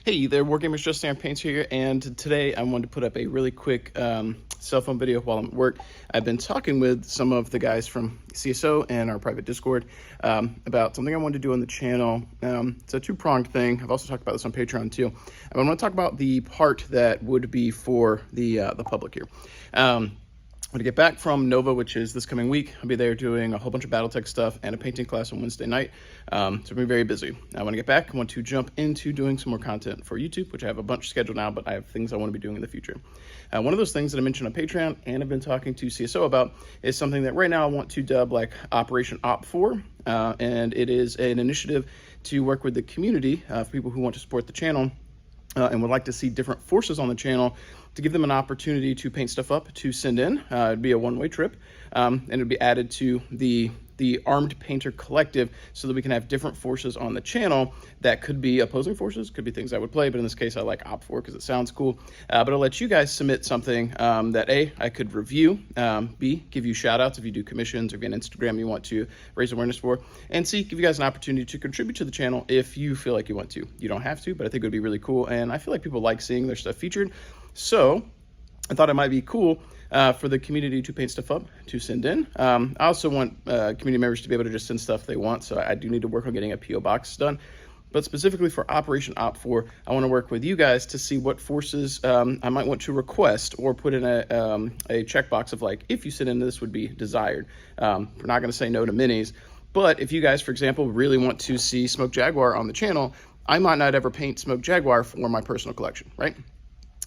Hey there, Wargamers Just Sam Paints here, and today I wanted to put up a really quick cell phone video while I'm at work. I've been talking with some of the guys from CSO and our private Discord about something I wanted to do on the channel. It's a two-pronged thing. I've also talked about this on Patreon too. I want to talk about the part that would be for the public here. When I get back from Nova, which is this coming week, I'll be there doing a whole bunch of Battletech stuff and a painting class on Wednesday night. So I'll be very busy. When I get back, I want to jump into doing some more content for YouTube, which I have a bunch scheduled now, but I have things I want to be doing in the future. One of those things that I mentioned on Patreon and I've been talking to CSO about is something that right now I want to dub like Operation OpFor, and it is an initiative to work with the community for people who want to support the channel and would like to see different forces on the channel to give them an opportunity to paint stuff up to send in. It'd be a one-way trip, and it'd be added to the Armed Painter Collective so that we can have different forces on the channel that could be opposing forces, could be things I would play, but in this case I like OpFor because it sounds cool. But I'll let you guys submit something that A, I could review, B, give you shout outs if you do commissions or if you have an Instagram you want to raise awareness for, and C, give you guys an opportunity to contribute to the channel if you feel like you want to. You don't have to, but I think it would be really cool, and I feel like people like seeing their stuff featured. So I thought it might be cool for the community to paint stuff up to send in. I also want community members to be able to just send stuff they want, so I do need to work on getting a PO box done. But specifically for Operation OpFor, I want to work with you guys to see what forces I might want to request or put in a checkbox of like, if you send in this would be desired. We're not going to say no to minis, but if you guys, for example, really want to see Smoke Jaguar on the channel, I might not ever paint Smoke Jaguar for my personal collection, right?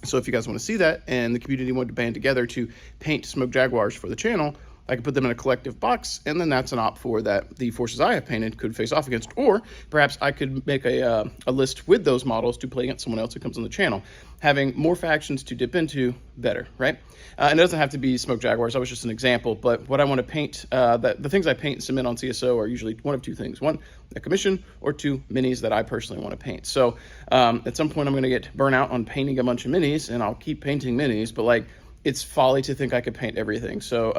So if you guys want to see that and the community wanted to band together to paint Smoke Jaguars for the channel, I could put them in a collective box, and then that's an OpFor that the forces I have painted could face off against. Or perhaps I could make a list with those models to play against someone else who comes on the channel. Having more factions to dip into, better, right? And it doesn't have to be Smoke Jaguars. That was just an example. But what I want to paint, the things I paint and submit on CSO are usually one of two things. One, a commission, or two, minis that I personally want to paint. So at some point I'm going to get burnt out on painting a bunch of minis, and I'll keep painting minis, but like, it's folly to think I could paint everything. So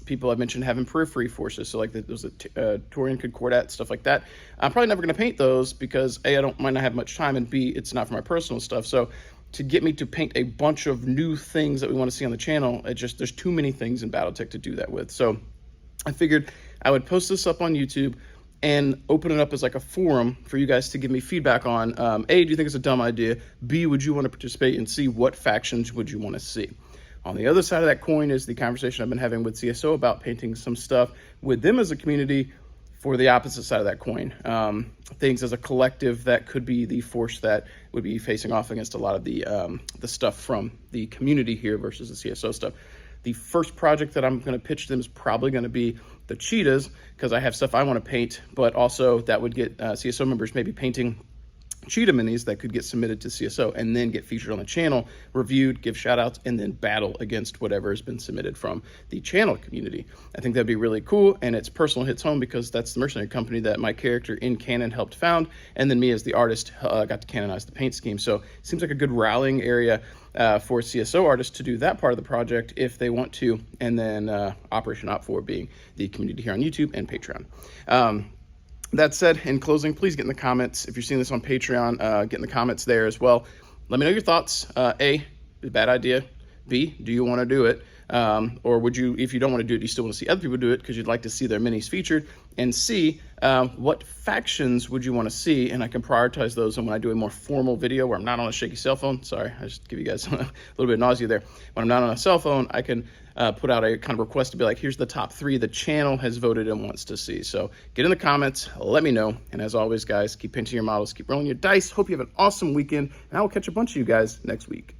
people have mentioned having periphery forces. So like those Taurian Concordat, stuff like that. I'm probably never gonna paint those because A, might not have much time, and B, it's not for my personal stuff. So to get me to paint a bunch of new things that we wanna see on the channel, there's too many things in Battletech to do that with. So I figured I would post this up on YouTube and open it up as like a forum for you guys to give me feedback on, A, do you think it's a dumb idea? B, would you wanna participate? And C, what factions would you wanna see? On the other side of that coin is the conversation I've been having with CSO about painting some stuff with them as a community for the opposite side of that coin. Things as a collective that could be the force that would be facing off against a lot of the stuff from the community here versus the CSO stuff. The first project that I'm going to pitch them is probably going to be the cheetahs, because I have stuff I want to paint, but also that would get CSO members maybe painting cheetah minis that could get submitted to CSO and then get featured on the channel, reviewed, give shout outs, and then battle against whatever has been submitted from the channel community. I think that'd be really cool, and it's personal hits home because that's the mercenary company that my character in canon helped found, and then me as the artist got to canonize the paint scheme. So it seems like a good rallying area for CSO artists to do that part of the project if they want to, and then Operation OpFor being the community here on YouTube and Patreon. That said, in closing, please get in the comments. If you're seeing this on Patreon, get in the comments there as well. Let me know your thoughts. A, bad idea. B, do you want to do it? Or would you, if you don't want to do it, you still want to see other people do it because you'd like to see their minis featured? And C, what factions would you want to see? And I can prioritize those. And when I do a more formal video where I'm not on a shaky cell phone, sorry, I just give you guys a little bit of nausea there. When I'm not on a cell phone, I can put out a kind of request to be like, here's the top 3 the channel has voted and wants to see. So get in the comments, let me know. And as always, guys, keep painting your models, keep rolling your dice. Hope you have an awesome weekend, and I will catch a bunch of you guys next week.